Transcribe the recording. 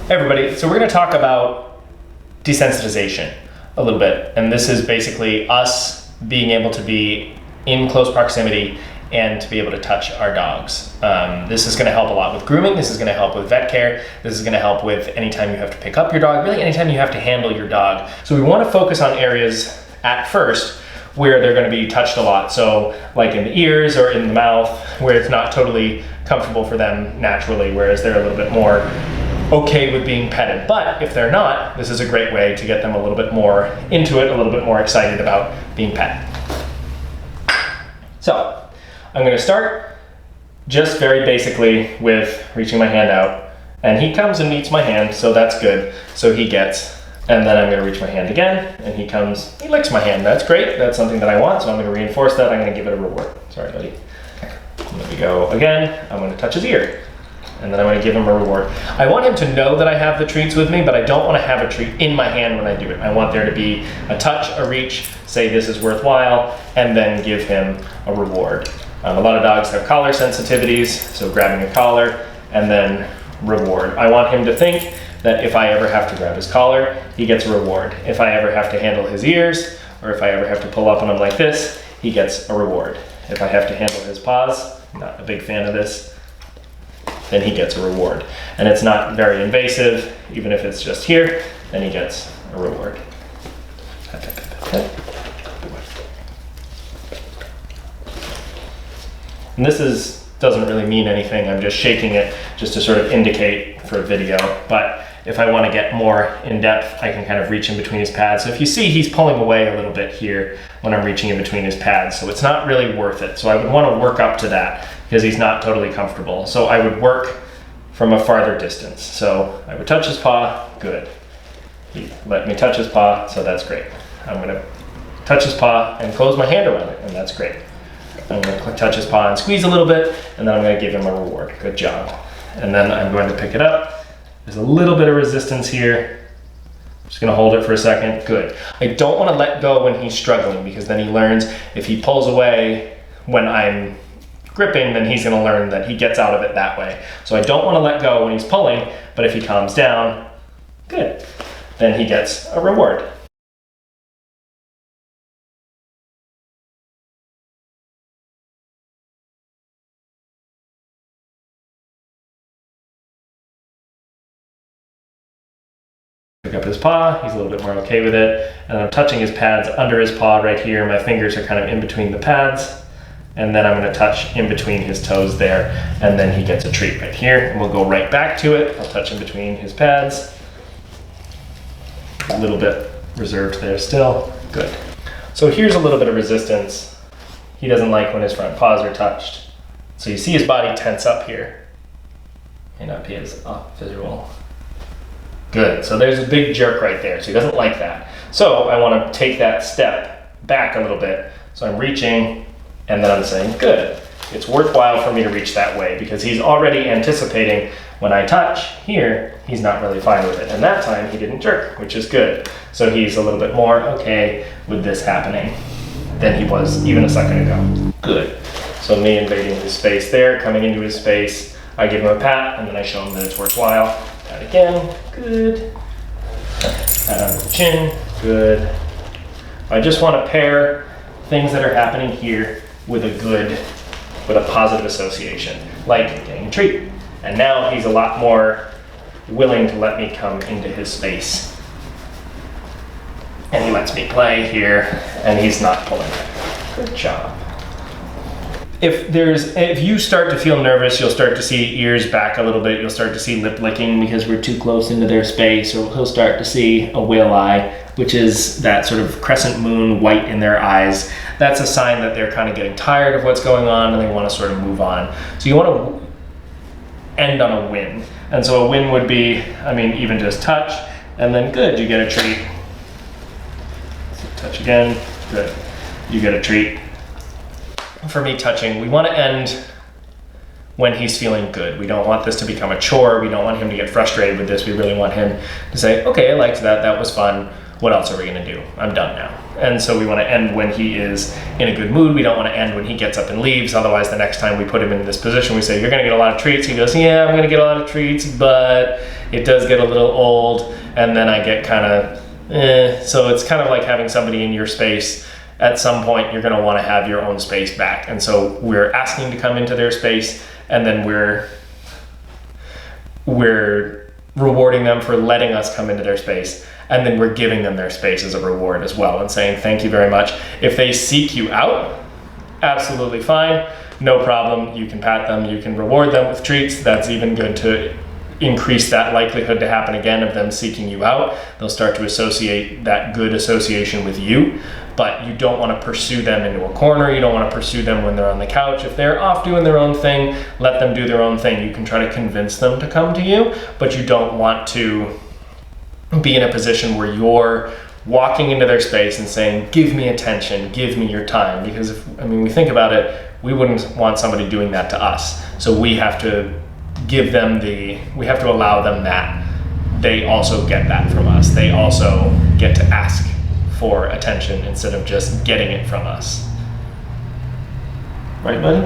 Hey everybody, so we're going to talk about desensitization a little bit, and this is basically us being able to be in close proximity and to be able to touch our dogs. This is going to help a lot with grooming, this is going to help with vet care, this is going to help with anytime you have to pick up your dog, really anytime you have to handle your dog. So we want to focus on areas at first where they're going to be touched a lot, so like in the ears or in the mouth, where it's not totally comfortable for them naturally, whereas they're a little bit more okay with being petted. But if they're not, this is a great way to get them a little bit more into it, a little bit more excited about being petted. So I'm going to start just very basically with reaching my hand out, and he comes and meets my hand, so that's good. So he gets, and then I'm going to reach my hand again, and he comes, he licks my hand. That's great, that's something that I want, so I'm going to reinforce that. I'm going to give it a reward. Sorry, buddy. There we go again. I'm going to touch his ear, and then I'm going to give him a reward. I want him to know that I have the treats with me, but I don't want to have a treat in my hand when I do it. I want there to be a touch, a reach, say this is worthwhile, and then give him a reward. A lot of dogs have collar sensitivities, so grabbing a collar and then reward. I want him to think that if I ever have to grab his collar, he gets a reward. If I ever have to handle his ears, or if I ever have to pull up on him like this, he gets a reward. If I have to handle his paws, not a big fan of this, then he gets a reward. And it's not very invasive, even if it's just here, then he gets a reward. And this doesn't really mean anything, I'm just shaking it just to sort of indicate for a video, but if I want to get more in depth, I can kind of reach in between his pads. So if you see, he's pulling away a little bit here when I'm reaching in between his pads, so it's not really worth it. So I would want to work up to that because he's not totally comfortable. So I would work from a farther distance. So I would touch his paw, good. He let me touch his paw, so that's great. I'm going to touch his paw and close my hand around it, and that's great. I'm going to touch his paw and squeeze a little bit, and then I'm going to give him a reward. Good job. And then I'm going to pick it up. There's a little bit of resistance here. I'm just going to hold it for a second. Good. I don't want to let go when he's struggling, because then he learns if he pulls away when I'm gripping, then he's going to learn that he gets out of it that way. So I don't want to let go when he's pulling, but if he calms down, good. Then he gets a reward. Pick up his paw, he's a little bit more okay with it, and I'm touching his pads under his paw right here. My fingers are kind of in between the pads, and then I'm going to touch in between his toes there, and then he gets a treat right here, and we'll go right back to it. I'll touch in between his pads. A little bit reserved there still, good. So here's a little bit of resistance. He doesn't like when his front paws are touched. So you see his body tense up here. May not be as visual. Good, so there's a big jerk right there, so he doesn't like that. So I want to take that step back a little bit. So I'm reaching, and then I'm saying, good. It's worthwhile for me to reach that way, because he's already anticipating when I touch here, he's not really fine with it. And that time he didn't jerk, which is good. So he's a little bit more okay with this happening than he was even a second ago. Good. So me invading his space there, coming into his space, I give him a pat, and then I show him that it's worthwhile. Pat again, good. Pat under the chin, good. I just want to pair things that are happening here with a positive association, like getting a treat. And now he's a lot more willing to let me come into his space. And he lets me play here, and he's not pulling. Good job. If you start to feel nervous, you'll start to see ears back a little bit. You'll start to see lip licking because we're too close into their space, or he'll start to see a whale eye, which is that sort of crescent moon white in their eyes. That's a sign that they're kind of getting tired of what's going on and they want to sort of move on. So you want to end on a win. And so a win would be, even just touch, and then good, you get a treat. So touch again, good, you get a treat. For me, touching, we want to end when he's feeling good. We don't want this to become a chore. We don't want him to get frustrated with this. We really want him to say, okay, I liked that. That was fun. what else are we gonna do? I'm done now. And so we wanna end when he is in a good mood. We don't wanna end when he gets up and leaves. Otherwise, the next time we put him in this position, we say, you're gonna get a lot of treats. He goes, yeah, I'm gonna get a lot of treats, but it does get a little old. And then I get kind of, So it's kind of like having somebody in your space. At some point, you're gonna wanna have your own space back. And so we're asking to come into their space, and then we're rewarding them for letting us come into their space, and then we're giving them their space as a reward as well and saying thank you very much. If they seek you out, absolutely fine, no problem. You can pat them, you can reward them with treats. That's even good to increase that likelihood to happen again of them seeking you out. They'll start to associate that good association with you, but you don't want to pursue them into a corner. You don't want to pursue them when they're on the couch. If they're off doing their own thing, let them do their own thing. You can try to convince them to come to you, but you don't want to be in a position where you're walking into their space and saying, give me attention, give me your time. Because we think about it, we wouldn't want somebody doing that to us. So we have to give them we have to allow them that. They also get that from us. They also get to ask for attention instead of just getting it from us. Right, buddy?